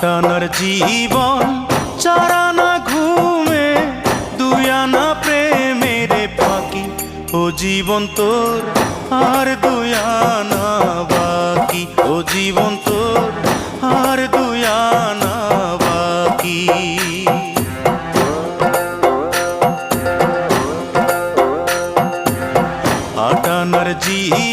আটানার জীবন চারানা ঘুমে দুই আনা প্রেমের ফাঁকি ও জীবন তোর আর দুই আনা বাকি ও জীবন তোর আর দুই আনা বাকি আটানার জীবন